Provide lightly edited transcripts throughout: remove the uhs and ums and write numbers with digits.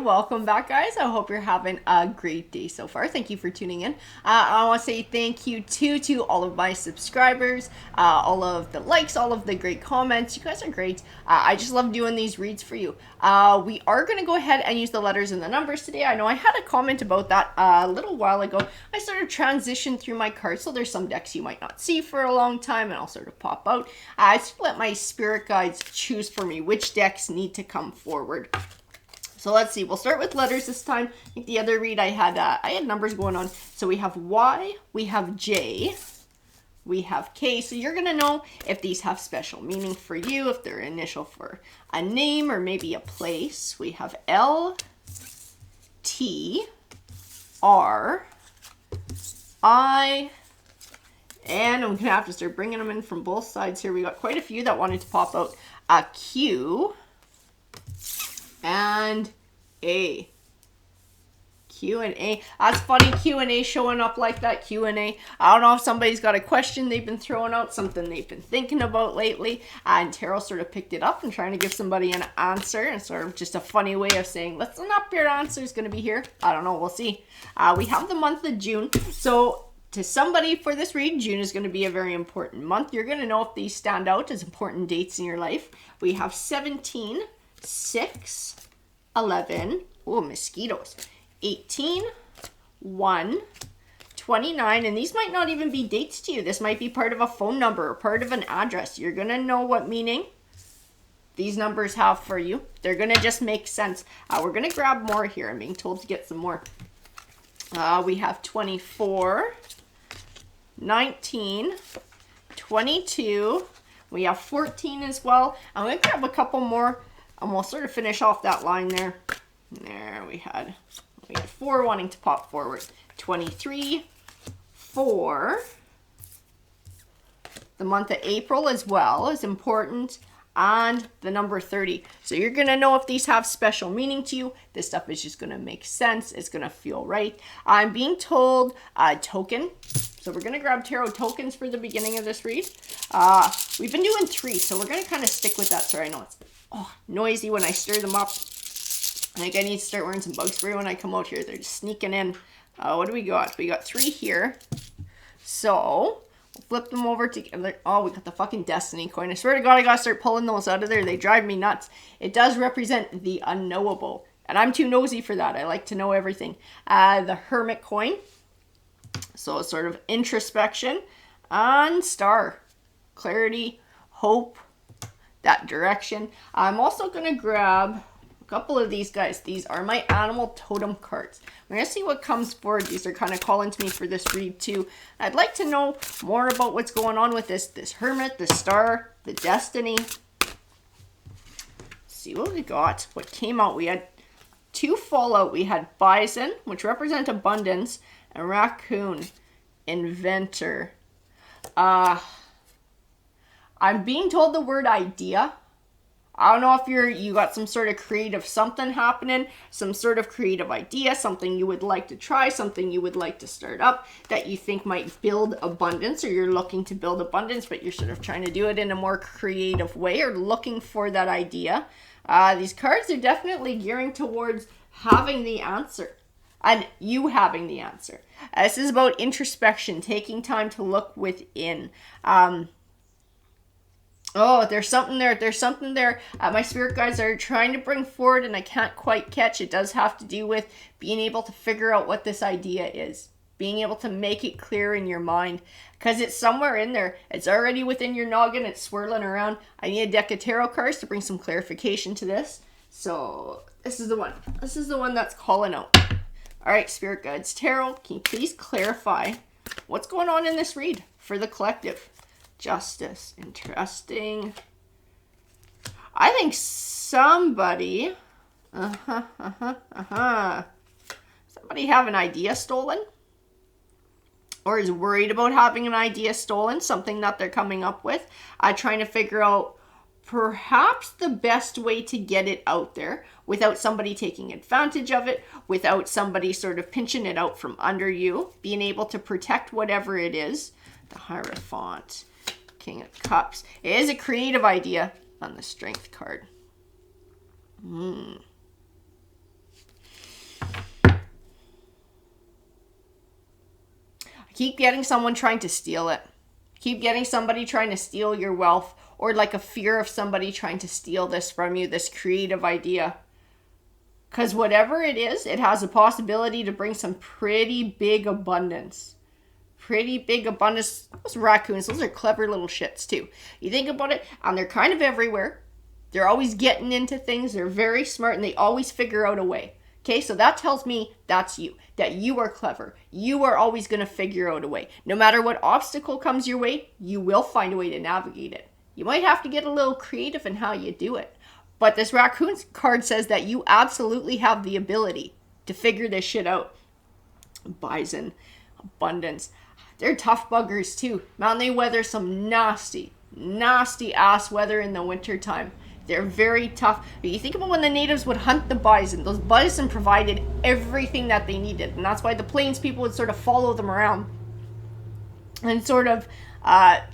welcome back, guys. I hope you're having a great day so far. Thank you for tuning in. I want to say thank you to all of my subscribers, all of the likes, all of the great comments. You guys are great. I just love doing these reads for you. We are going to go ahead and use the letters and the numbers today. I know I had a comment about that a little while ago. I sort of transitioned through my cards, so there's some decks you might not see for a long time, and I'll sort of pop out. I just let my spirit guides choose for me which decks need to come forward. So let's see, we'll start with letters this time. I think the other read I had numbers going on. So we have Y, we have J, we have K. So you're gonna know if these have special meaning for you, if they're initial for a name or maybe a place. We have L, T, R, I, and I'm gonna have to start bringing them in from both sides here. We got quite a few that wanted to pop out. A Q, and A. Q and A. That's funny, Q and A showing up like that, Q and A. I don't know if somebody's got a question they've been throwing out, something they've been thinking about lately, and Tarot sort of picked it up and trying to give somebody an answer, and sort of just a funny way of saying, listen up, your answer is going to be here. I don't know, we'll see. We have the month of June, so to somebody for this read, June is going to be a very important month. You're going to know if these stand out as important dates in your life. We have 17, 6, 11, oh, mosquitoes, 18, 1, 29, and these might not even be dates to you. This might be part of a phone number or part of an address. You're going to know what meaning these numbers have for you. They're going to just make sense. We're going to grab more here. I'm being told to get some more. We have 24, 19, 22. We have 14 as well. I'm going to grab a couple more, and we'll sort of finish off that line there. There we had 4 wanting to pop forward. 23, 4. The month of April as well is important. And the number 30. So you're going to know if these have special meaning to you. This stuff is just going to make sense. It's going to feel right. I'm being told a token. So we're going to grab tarot tokens for the beginning of this read. We've been doing 3, so we're going to kind of stick with that. Sorry, I know it's noisy when I stir them up. I think I need to start wearing some bug spray when I come out here. They're just sneaking in. What do we got? We got 3 here. So we'll flip them over together. Oh, we got the fucking Destiny coin. I swear to God, I gotta start pulling those out of there. They drive me nuts. It does represent the unknowable, and I'm too nosy for that. I like to know everything. The Hermit coin. So it's sort of introspection. And Star. Clarity, hope, that direction. I'm also gonna grab a couple of these guys. These are my animal totem cards. I'm going to see what comes forward. These are kind of calling to me for this read too. I'd like to know more about what's going on with this Hermit, the Star, the Destiny. Let's see what we got. What came out? We had 2 fallout. We had Bison, which represent abundance, and Raccoon, inventor. I'm being told the word idea. I don't know if you got some sort of creative something happening, some sort of creative idea, something you would like to try, something you would like to start up that you think might build abundance, or you're looking to build abundance, but you're sort of trying to do it in a more creative way or looking for that idea. These cards are definitely gearing towards having the answer and you having the answer. This is about introspection, taking time to look within. Oh, there's something there. There's something there. My spirit guides are trying to bring forward, and I can't quite catch. It does have to do with being able to figure out what this idea is. Being able to make it clear in your mind. Because it's somewhere in there. It's already within your noggin. It's swirling around. I need a deck of tarot cards to bring some clarification to this. So, this is the one. This is the one that's calling out. Alright, spirit guides. Tarot, can you please clarify what's going on in this read for the collective? Justice. Interesting. I think somebody somebody have an idea stolen, or is worried about having an idea stolen, something that they're coming up with, trying to figure out perhaps the best way to get it out there without somebody taking advantage of it, without somebody sort of pinching it out from under you, being able to protect whatever it is. The Hierophant. King of Cups. It is a creative idea on the Strength card. Keep getting someone trying to steal it. Keep getting somebody trying to steal your wealth, or like a fear of somebody trying to steal this from you, this creative idea. Because whatever it is, it has a possibility to bring some pretty big abundance. Pretty big abundance. Those raccoons, those are clever little shits too. You think about it, and they're kind of everywhere. They're always getting into things. They're very smart, and they always figure out a way. Okay, so that tells me that's you, that you are clever. You are always going to figure out a way. No matter what obstacle comes your way, you will find a way to navigate it. You might have to get a little creative in how you do it. But this raccoon card says that you absolutely have the ability to figure this shit out. Bison, abundance. They're tough buggers too. Man, they weather some nasty, nasty ass weather in the wintertime. They're very tough. But you think about when the natives would hunt the bison. Those bison provided everything that they needed. And that's why the plains people would sort of follow them around. And sort of,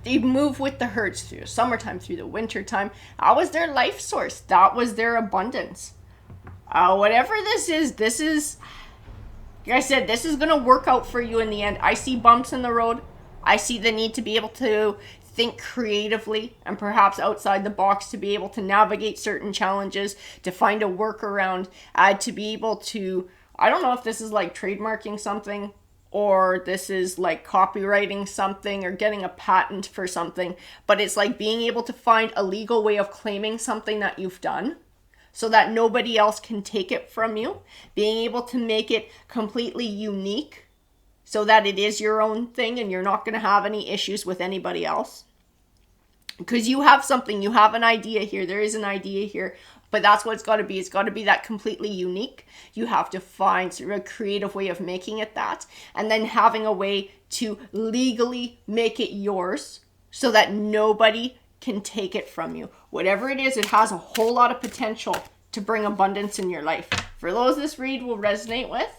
they'd move with the herds through the summertime, through the wintertime. That was their life source. That was their abundance. Whatever this is, like I said, this is going to work out for you in the end. I see bumps in the road. I see the need to be able to think creatively and perhaps outside the box to be able to navigate certain challenges, to find a workaround, to be able to, I don't know if this is like trademarking something or this is like copywriting something or getting a patent for something, but it's like being able to find a legal way of claiming something that you've done so that nobody else can take it from you, being able to make it completely unique so that it is your own thing and you're not going to have any issues with anybody else. Because you have something, you have an idea here, there is an idea here, but that's what it's got to be. It's got to be that completely unique. You have to find sort of a creative way of making it that, and then having a way to legally make it yours so that nobody can take it from you. Whatever it is, it has a whole lot of potential to bring abundance in your life. For those this read will resonate with,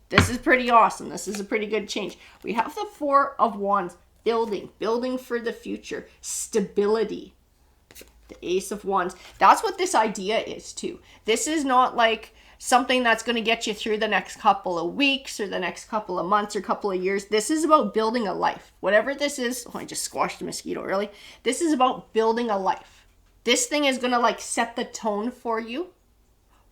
this is pretty awesome. This is a pretty good change. We have the Four of Wands, building for the future, stability. The Ace of Wands. That's what this idea is too. This is not like something that's going to get you through the next couple of weeks or the next couple of months or couple of years. This is about building a life. Whatever this is, I just squashed a mosquito early. This is about building a life. This thing is going to like set the tone for you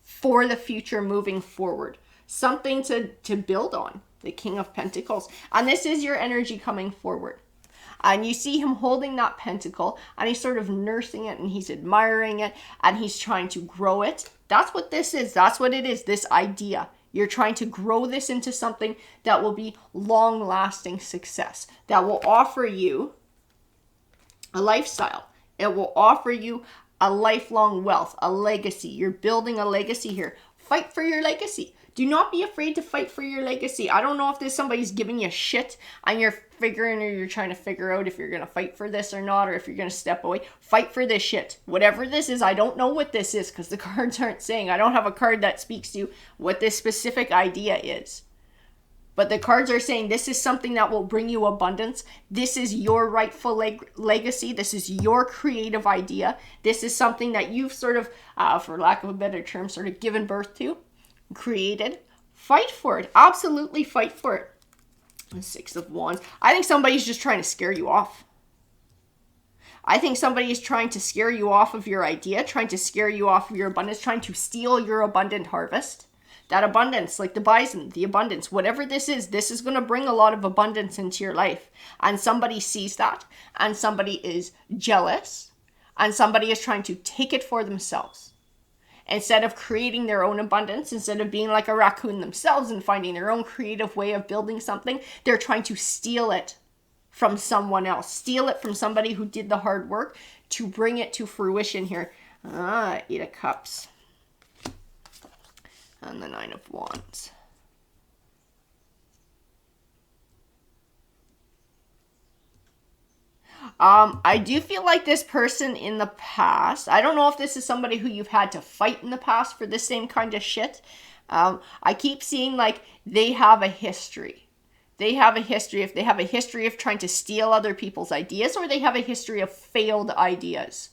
for the future moving forward. Something to build on. The King of Pentacles. And this is your energy coming forward. And you see him holding that pentacle and he's sort of nursing it and he's admiring it and he's trying to grow it. That's what this is. That's what it is. This idea. You're trying to grow this into something that will be long-lasting success. That will offer you a lifestyle. It will offer you a lifelong wealth, a legacy. You're building a legacy here. Fight for your legacy. Do not be afraid to fight for your legacy. I don't know if there's somebody's giving you shit and you're figuring or you're trying to figure out if you're going to fight for this or not, or if you're going to step away. Fight for this shit. Whatever this is, I don't know what this is because the cards aren't saying. I don't have a card that speaks to what this specific idea is. But the cards are saying this is something that will bring you abundance. This is your rightful legacy. This is your creative idea. This is something that you've sort of, for lack of a better term, sort of given birth to. Created. Fight for it. Absolutely fight for it. The Six of Wands. I think somebody's just trying to scare you off. I think somebody is trying to scare you off of your idea, trying to scare you off of your abundance, trying to steal your abundant harvest. That abundance, like the bison, the abundance, whatever this is going to bring a lot of abundance into your life. And somebody sees that, and somebody is jealous, and somebody is trying to take it for themselves. Instead of creating their own abundance, instead of being like a raccoon themselves and finding their own creative way of building something, they're trying to steal it from someone else. Steal it from somebody who did the hard work to bring it to fruition here. Eight of Cups. And the Nine of Wands. I do feel like this person in the past, I don't know if this is somebody who you've had to fight in the past for this same kind of shit. I keep seeing like they have a history. They have a history. If they have a history of trying to steal other people's ideas, or they have a history of failed ideas.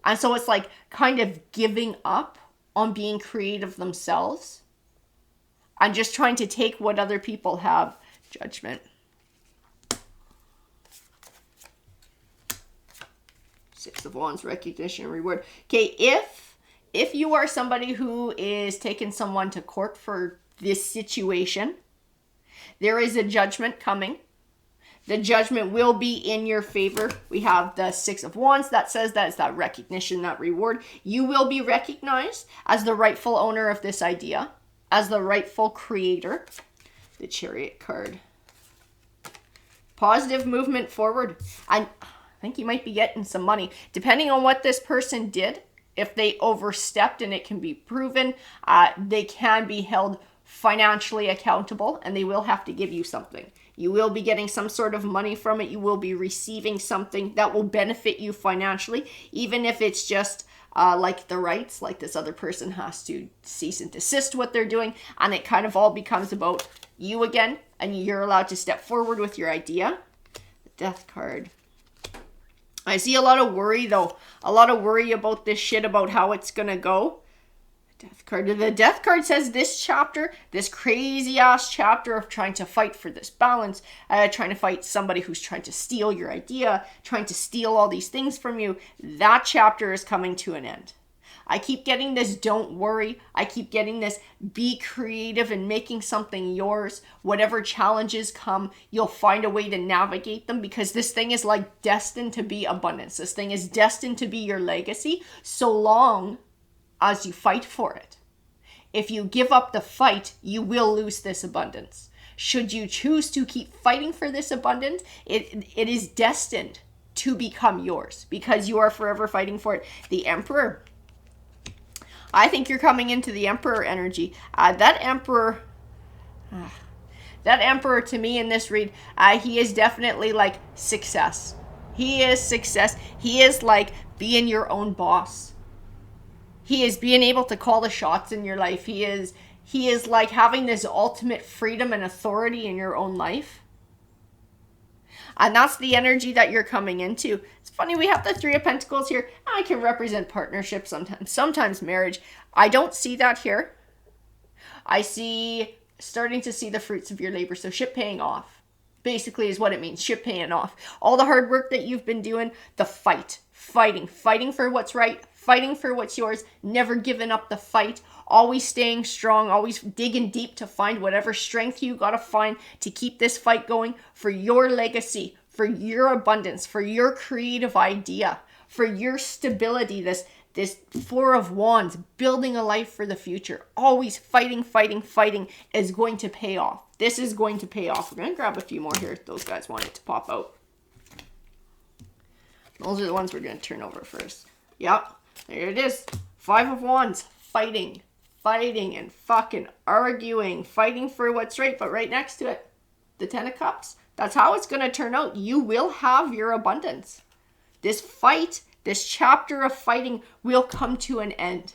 And so it's like kind of giving up on being creative themselves and just trying to take what other people have. Judgment. Six of Wands, recognition and reward. Okay, if you are somebody who is taking someone to court for this situation, there is a judgment coming. The judgment will be in your favor. We have the Six of Wands that says that it's that recognition, that reward. You will be recognized as the rightful owner of this idea, as the rightful creator. The Chariot card. Positive movement forward. I think you might be getting some money. Depending on what this person did, if they overstepped and it can be proven, they can be held financially accountable and they will have to give you something. You will be getting some sort of money from it. You will be receiving something that will benefit you financially, even if it's just like the rights, like this other person has to cease and desist what they're doing, and it kind of all becomes about you again, and you're allowed to step forward with your idea. The Death card. I see a lot of worry, though. A lot of worry about this shit, about how it's going to go. Death card. The Death card says this chapter, this crazy ass chapter of trying to fight for this balance, trying to fight somebody who's trying to steal your idea, trying to steal all these things from you, that chapter is coming to an end. I keep getting this don't worry. I keep getting this be creative and making something yours. Whatever challenges come, you'll find a way to navigate them, because this thing is like destined to be abundance. This thing is destined to be your legacy so long as you fight for it. If you give up the fight, you will lose this abundance. Should you choose to keep fighting for this abundance, it is destined to become yours because you are forever fighting for it. The Emperor. I think you're coming into the Emperor energy. That Emperor to me in this read, he is definitely like success. He is success. He is like being your own boss. He is being able to call the shots in your life. He is like having this ultimate freedom and authority in your own life. And that's the energy that you're coming into. It's funny, we have the Three of Pentacles here. I can represent partnership sometimes marriage. I don't see that here. I see starting to see the fruits of your labor. So ship paying off, basically, is what it means. Ship paying off. All the hard work that you've been doing, the fighting for what's right, fighting for what's yours, never giving up the fight, always staying strong, always digging deep to find whatever strength you gotta find to keep this fight going for your legacy, for your abundance, for your creative idea, for your stability. This Four of Wands, building a life for the future, always fighting is going to pay off. This is going to pay off. We're gonna grab a few more here. Those guys want it to pop out. Those are the ones we're gonna turn over first. Yep. There it is. Five of Wands. Fighting and fucking arguing. Fighting for what's right. But right next to it, the Ten of Cups. That's how it's going to turn out. You will have your abundance. This fight, this chapter of fighting will come to an end.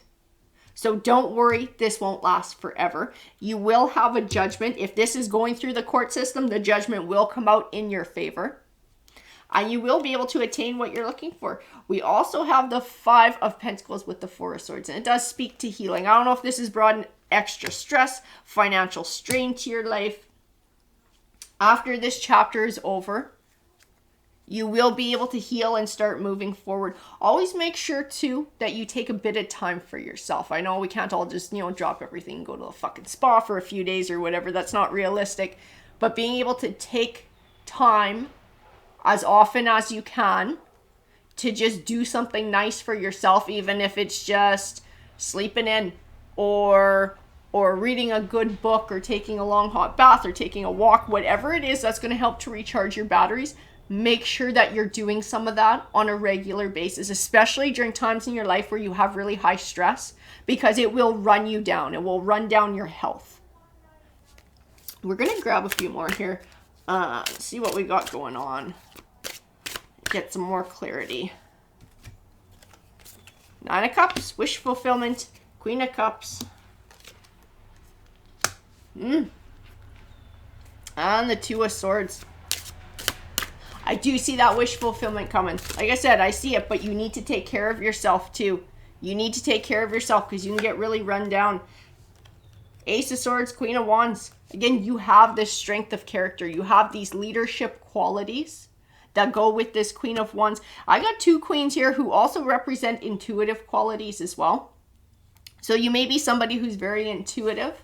So don't worry. This won't last forever. You will have a judgment. If this is going through the court system, the judgment will come out in your favor. And you will be able to attain what you're looking for. We also have the Five of Pentacles with the Four of Swords. And it does speak to healing. I don't know if this has brought an extra stress, financial strain to your life. After this chapter is over, you will be able to heal and start moving forward. Always make sure, too, that you take a bit of time for yourself. I know we can't all just, drop everything and go to a fucking spa for a few days or whatever. That's not realistic. But being able to take time as often as you can to just do something nice for yourself, even if it's just sleeping in or reading a good book or taking a long hot bath or taking a walk, whatever it is that's going to help to recharge your batteries. Make sure that you're doing some of that on a regular basis, especially during times in your life where you have really high stress, because it will run you down. It will run down your health. We're going to grab a few more here. See what we got going on. Get some more clarity. Nine of Cups, wish fulfillment, Queen of Cups. And the Two of Swords. I do see that wish fulfillment coming. Like I said, I see it, but you need to take care of yourself too. You need to take care of yourself because you can get really run down. Ace of Swords, Queen of Wands. Again, you have this strength of character. You have these leadership qualities that go with this Queen of Wands. I got 2 queens here who also represent intuitive qualities as well. So you may be somebody who's very intuitive.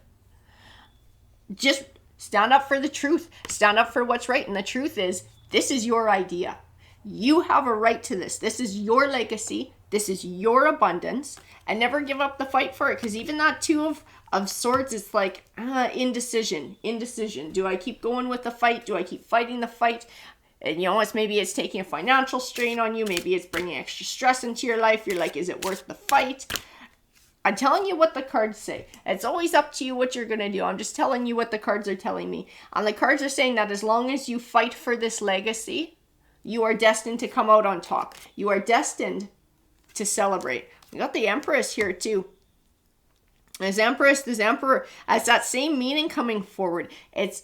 Just stand up for the truth. Stand up for what's right. And the truth is, this is your idea. You have a right to this. This is your legacy. This is your abundance. And never give up the fight for it. Because even that 2 of Swords is like indecision. Do I keep going with the fight? Do I keep fighting the fight? And maybe it's taking a financial strain on you. Maybe it's bringing extra stress into your life. You're like, is it worth the fight? I'm telling you what the cards say. It's always up to you what you're going to do. I'm just telling you what the cards are telling me. And the cards are saying that as long as you fight for this legacy, you are destined to come out on top. You are destined to celebrate. We got the Empress here too. This Emperor, as that same meaning coming forward. It's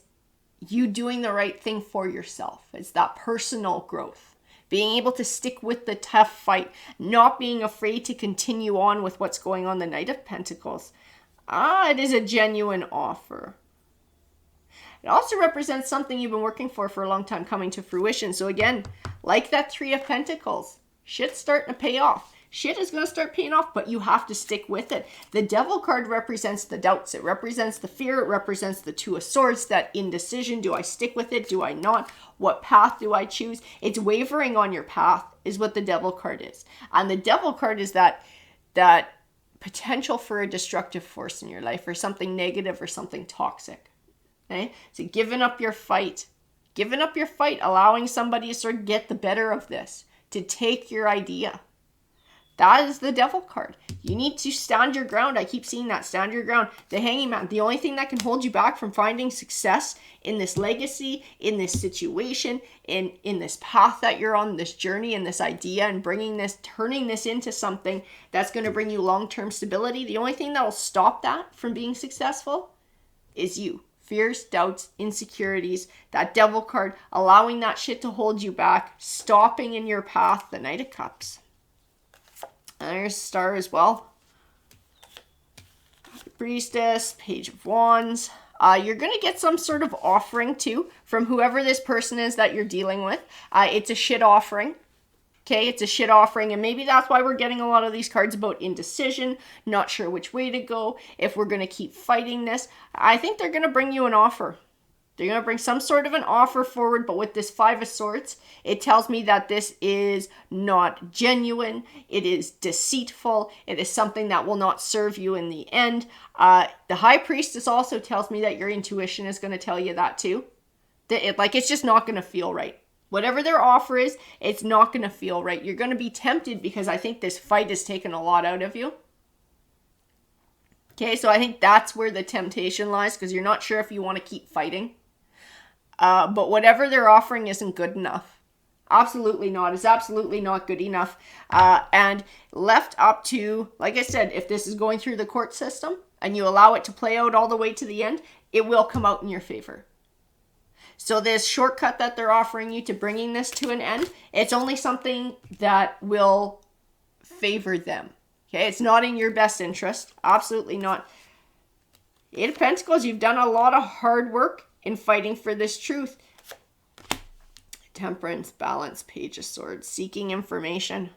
you doing the right thing for yourself. It's that personal growth. Being able to stick with the tough fight. Not being afraid to continue on with what's going on. The Knight of Pentacles. It is a genuine offer. It also represents something you've been working for a long time coming to fruition. So again, like that 3 of Pentacles, shit's starting to pay off. Shit is going to start paying off, but you have to stick with it. The Devil card represents the doubts. It represents the fear. It represents the 2 of Swords, that indecision. Do I stick with it? Do I not? What path do I choose? It's wavering on your path is what the Devil card is. And the Devil card is that potential for a destructive force in your life or something negative or something toxic. Okay? So giving up your fight, allowing somebody to sort of get the better of this, to take your idea. That is the Devil card. You need to stand your ground. I keep seeing that. Stand your ground. The Hanging Man. The only thing that can hold you back from finding success in this legacy, in this situation, in this path that you're on, this journey and this idea, and turning this into something that's going to bring you long-term stability. The only thing that will stop that from being successful is you. Fears, doubts, insecurities, that Devil card, allowing that shit to hold you back, stopping in your path, the Knight of Cups. And there's Star as well. Priestess, Page of Wands. You're going to get some sort of offering too from whoever this person is that you're dealing with. It's a shit offering. Okay, it's a shit offering, and maybe that's why we're getting a lot of these cards about indecision, not sure which way to go, if we're going to keep fighting this. I think they're going to bring you an offer. They're going to bring some sort of an offer forward, but with this 5 of Swords, it tells me that this is not genuine. It is deceitful. It is something that will not serve you in the end. The High Priestess also tells me that your intuition is going to tell you that too. That it's just not going to feel right. Whatever their offer is, it's not going to feel right. You're going to be tempted because I think this fight has taken a lot out of you. Okay, so I think that's where the temptation lies, because you're not sure if you want to keep fighting. But whatever they're offering isn't good enough. Absolutely not. It's absolutely not good enough. And left up to, like I said, if this is going through the court system and you allow it to play out all the way to the end, it will come out in your favor. So this shortcut that they're offering you to bringing this to an end, it's only something that will favor them. Okay, it's not in your best interest. Absolutely not. 8 of Pentacles, you've done a lot of hard work in fighting for this truth. Temperance, Balance, Page of Swords, seeking information.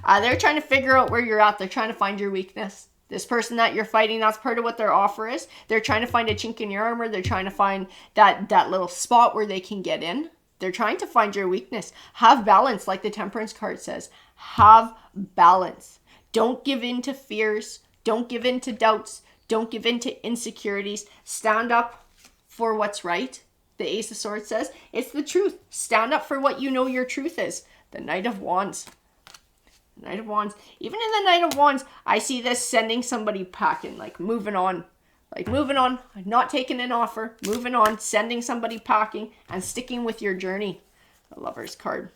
They're trying to figure out where you're at. They're trying to find your weakness. This person that you're fighting, that's part of what their offer is. They're trying to find a chink in your armor. They're trying to find that little spot where they can get in. They're trying to find your weakness. Have balance, like the Temperance card says. Have balance. Don't give in to fears. Don't give in to doubts. Don't give in to insecurities. Stand up for what's right. The Ace of Swords says it's the truth. Stand up for what you know your truth is. The Knight of Wands. Knight of Wands. Even in the Knight of Wands, I see this sending somebody packing, like moving on. Like moving on, not taking an offer, moving on, sending somebody packing, and sticking with your journey. The Lover's card.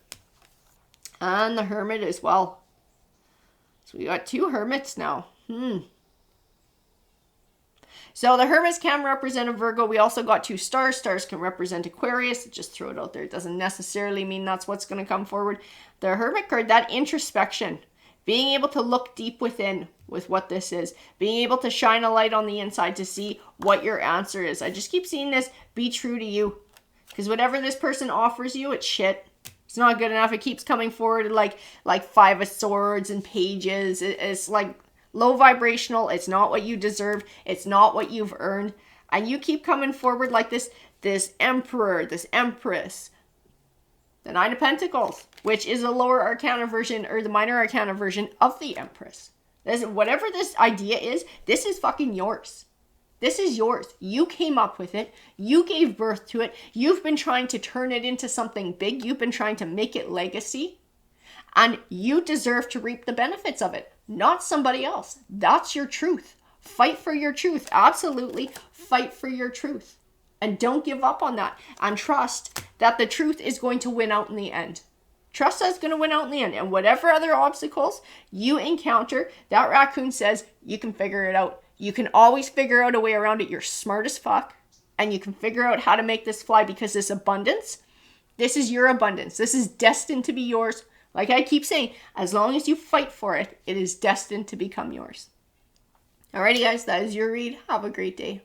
And the Hermit as well. So we got 2 Hermits now. So the Hermits can represent a Virgo. We also got 2 Stars. Stars can represent Aquarius. Just throw it out there. It doesn't necessarily mean that's what's going to come forward. The Hermit card, that introspection. Being able to look deep within with what this is. Being able to shine a light on the inside to see what your answer is. I just keep seeing this. Be true to you. Because whatever this person offers you, it's shit. It's not good enough. It keeps coming forward like Five of Swords and Pages. It's like low vibrational. It's not what you deserve. It's not what you've earned. And you keep coming forward like this Emperor, this Empress. The Nine of Pentacles, which is a lower arcana version or the minor arcana version of the Empress. Whatever this idea is, this is fucking yours. This is yours. You came up with it. You gave birth to it. You've been trying to turn it into something big. You've been trying to make it legacy. And you deserve to reap the benefits of it, not somebody else. That's your truth. Fight for your truth. Absolutely fight for your truth. And don't give up on that. And trust that the truth is going to win out in the end. Trust that it's going to win out in the end. And whatever other obstacles you encounter, that raccoon says you can figure it out. You can always figure out a way around it. You're smart as fuck. And you can figure out how to make this fly, because this abundance, this is your abundance. This is destined to be yours. Like I keep saying, as long as you fight for it, it is destined to become yours. Alrighty guys, that is your read. Have a great day.